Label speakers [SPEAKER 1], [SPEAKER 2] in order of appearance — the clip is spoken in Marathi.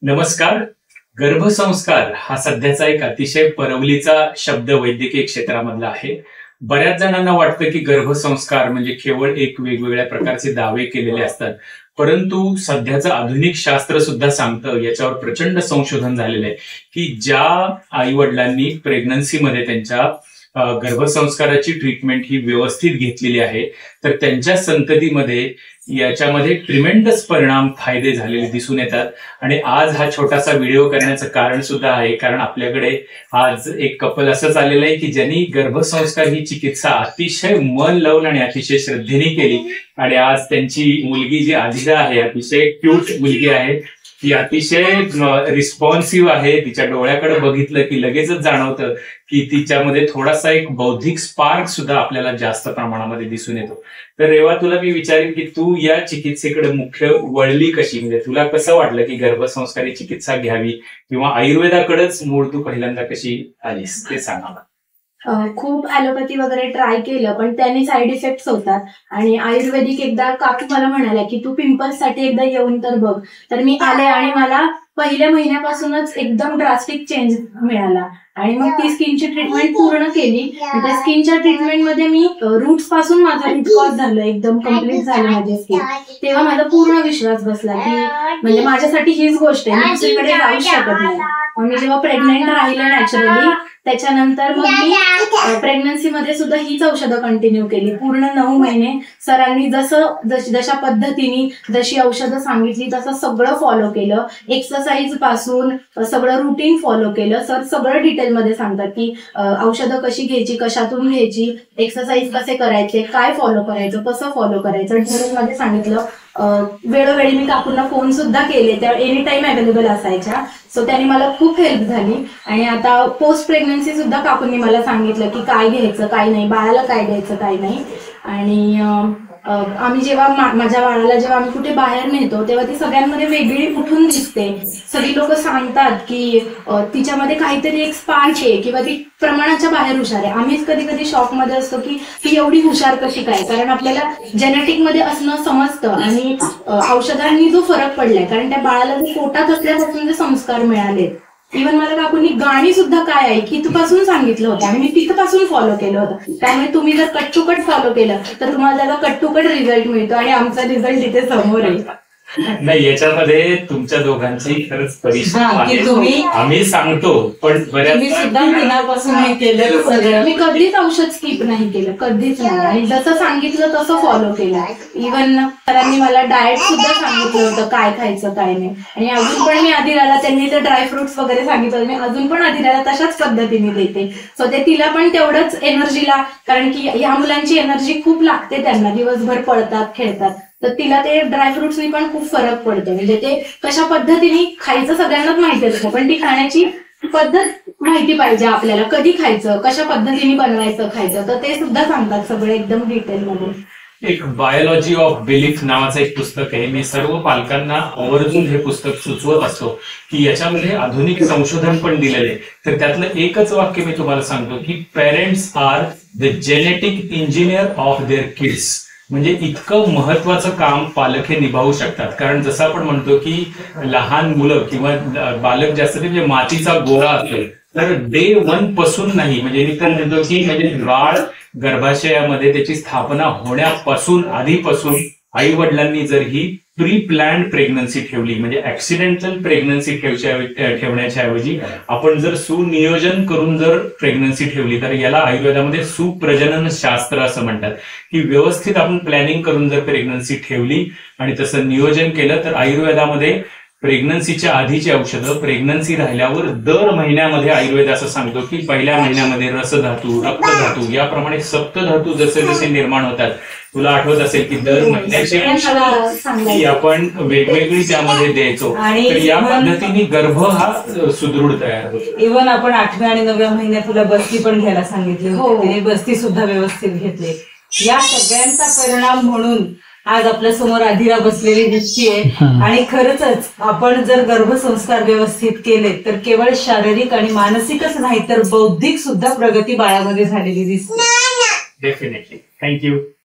[SPEAKER 1] नमस्कार. गर्भसंस्कार हा सध्याचा एक अतिशय परवलीचा शब्द वैद्यकीय क्षेत्रामधला आहे. बऱ्याच जणांना वाटतं की गर्भसंस्कार म्हणजे केवळ एक वेगवेगळ्या प्रकारचे दावे केलेले असतात. परंतु सध्याचं आधुनिक शास्त्र सुद्धा सांगतं, याच्यावर प्रचंड संशोधन झालेलं आहे की ज्या आई वडिलांनी प्रेग्नन्सीमध्ये त्यांच्या गर्भसंस्काराची ट्रीटमेंट ही व्यवस्थित घेतलेली आहे, तर त्यांच्या संततीमध्ये याच्यामध्ये ट्रिमेंडस परिणाम फायदे झालेले दिसून येतात. आणि आज हा छोटासा व्हिडिओ करण्याचं कारण सुद्धा आहे, कारण आपल्याकडे आज एक कपल असंच आलेलं आहे की ज्यांनी गर्भसंस्कार ही चिकित्सा अतिशय मन लावून आणि अतिशय श्रद्धेने केली. आणि आज त्यांची मुलगी जी आदिरा आहे, अतिशय क्यूट मुलगी आहे, ती अतिशय रिस्पॉन्सिव्ह आहे. तिच्या डोळ्याकडे बघितलं की लगेचच जाणवतं की तिच्यामध्ये थोडासा एक बौद्धिक स्पार्क सुद्धा आपल्याला जास्त प्रमाणामध्ये दिसून येतो. तर रेवा, तुला मी विचारेन की तू या चिकित्सेकडे मुख्य वळली कशी, म्हणजे तुला कसं वाटलं की गर्भसंस्कारी चिकित्सा घ्यावी किंवा आयुर्वेदाकडेच मूळ तू पहिल्यांदा कशी आलीस ते सांग मला.
[SPEAKER 2] खूप ॲलोपॅथी वगैरे ट्राय केलं, पण त्याने साईड इफेक्ट्स होतात. आणि आयुर्वेदिक एकदा काकू मला म्हणाल्या की तू पिंपल्ससाठी एकदा येऊन तर बघ. तर मी आले आणि मला पहिल्या महिन्यापासूनच एकदम ड्रास्टिक चेंज मिळाला. आणि मग ती स्किनची ट्रीटमेंट पूर्ण केली. त्या स्किनच्या ट्रीटमेंटमध्ये मी रूट्स पासून माझं रूट कॉज झालं, एकदम कम्प्लीट झालं माझी स्किन. तेव्हा माझा पूर्ण विश्वास बसला की म्हणजे माझ्यासाठी हीच गोष्ट आहे, मी दुसरीकडे जाऊच शकत नाही. मग मी जेव्हा प्रेग्नेंट राहिले नॅचरली, त्याच्यानंतर मग मी प्रेग्नन्सीमध्ये सुद्धा हीच औषधं कंटिन्यू केली पूर्ण 9 महिने. सरांनी जशा पद्धतीने जशी औषधं सांगितली तसं सगळं फॉलो केलं. एक्सरसाइज पासून सगळं रुटीन फॉलो केलं. सर सगळं डिटेलमध्ये सांगतात की औषधं कशी घ्यायची, कशातून घ्यायची, एक्सरसाइज कसे करायचे, काय फॉलो करायचं, कसं फॉलो करायचं डिटेलमध्ये सांगितलं. वेळोवेळी मी काकूंना फोन सुद्धा केले, त्या एनी टाइम अवेलेबल असायच्या. सो त्यांनी मला खूप हेल्प झाली. आणि आता पोस्ट प्रेग्नन्सी सुद्धा काकूंनी मला सांगितलं की काय घ्यायचं काय नाही, बाळाला काय द्यायचं काय नाही. आणि आम्ही जेव्हा माझ्या बाळाला जेव्हा आम्ही कुठे बाहेर नेतो तेव्हा ती सगळ्यांमध्ये वेगळी उठून दिसते. सगळी लोक सांगतात की तिच्यामध्ये काहीतरी एक स्पार्क आहे किंवा ती प्रमाणाच्या बाहेर हुशार आहे. आम्हीच कधी कधी शॉकमध्ये असतो की ती एवढी हुशार कशी काय, कारण आपल्याला जेनेटिक मध्ये असणं समजतं. आणि औषधांनी जो फरक पडलाय, कारण त्या बाळाला पोटात असल्यापासून जे संस्कार मिळाले. इव्हन मला काकूंनी गाणी सुद्धा काय आहे तिथपासून सांगितलं होतं आणि मी तिथपासून फॉलो केलं होतं. त्यामुळे तुम्ही जर कट टू कट फॉलो केलं तर तुम्हाला त्याचा कट टू कट रिझल्ट मिळतो. आणि आमचा रिझल्ट इथे समोर आहे.
[SPEAKER 1] नाही, याच्यामध्ये तुमच्या दोघांची खरंच परिश्रम आहे, आम्ही सांगतो, पण बऱ्याच
[SPEAKER 2] मी कधीच औषध स्किप नाही केलं, कधीच नाही. आणि जसं सांगितलं तसं फॉलो केलं. इव्हन सरांनी मला डाएट सुद्धा सांगितलं होतं काय खायचं काय नाही. आणि अजून पण मी आदिराला, त्यांनी ते ड्रायफ्रुट्स वगैरे सांगितलं, मी अजून पण आदिराला तशाच पद्धतीने देते. सो ते तिला पण तेवढंच एनर्जीला, कारण की ह्या मुलांची एनर्जी खूप लागते त्यांना, दिवसभर पळतात खेळतात. तर तिला ते ड्रायफ्रुट्सनी पण खूप फरक पडतो. म्हणजे ते कशा पद्धतीने खायचं सगळ्यांनाच माहिती असतं, पण ती खाण्याची पद्धत माहिती पाहिजे आपल्याला, कधी खायचं, कशा पद्धतीने बनवायचं खायचं, तर ते सुद्धा सांगतात सगळं एकदम डिटेलमध्ये.
[SPEAKER 1] एक बायोलॉजी ऑफ बिलीफ नावाचं एक पुस्तक आहे. मी सर्व पालकांना आवर्जून हे पुस्तक सुचवत असतो की याच्यामध्ये आधुनिक संशोधन पण दिलेलं आहे. तर त्यातलं एकच वाक्य मी तुम्हाला सांगतो की parents are the genetic engineer of their kids. म्हणजे इतकं महत्वाचं काम पालक हे निभावू शकतात. कारण जसं आपण म्हणतो की लहान मुलं किंवा बालक जास्त म्हणजे मातीचा गोळा असेल, तर डे 1 पासून नाही, म्हणजे मी तर म्हणतो की म्हणजे बाळ गर्भाशयामध्ये त्याची स्थापना होण्यापासून आधीपासून आई वडिलांनी जर ही प्री प्लॅन्ड प्रेग्नन्सी ठेवली, म्हणजे ऍक्सिडेंटल प्रेग्नन्सी ठेवण्याच्या ऐवजी आपण जर सुनियोजन करून जर प्रेग्नन्सी ठेवली, तर याला आयुर्वेदामध्ये सुप्रजनन शास्त्र असं म्हणतात. की व्यवस्थित आपण प्लॅनिंग करून जर प्रेग्नन्सी ठेवली आणि तसं नियोजन केलं, तर आयुर्वेदामध्ये प्रेग्नन्सीच्या आधीची औषधं प्रेग्नन्सी राहिल्यावर दर महिन्यामध्ये आयुर्वेद असं सांगतो की पहिल्या महिन्यामध्ये रसधातू, रक्तधातू याप्रमाणे सप्तधातू जसे जसे निर्माण होतात. तुला आठवत असेल की दर महिन्याची आपण वेगवेगळी त्यामध्ये द्यायचो. तर या पद्धतीने गर्भ हा सुदृढ तयार होतो.
[SPEAKER 3] इव्हन आपण 8व्या आणि 9व्या महिन्यात तुला बस्ती पण घ्यायला सांगितली होती, बस्ती सुद्धा व्यवस्थित घेतली. या सगळ्यांचा परिणाम म्हणून आज आपल्या समोर आदिरा बसलेली दिसतीये. आणि खरंच आपण जर गर्भसंस्कार व्यवस्थित केले तर केवळ शारीरिक आणि मानसिकच नाही तर बौद्धिक सुद्धा प्रगती बाळामध्ये झालेली दिसते.
[SPEAKER 1] डेफिनेटली. थँक्यू.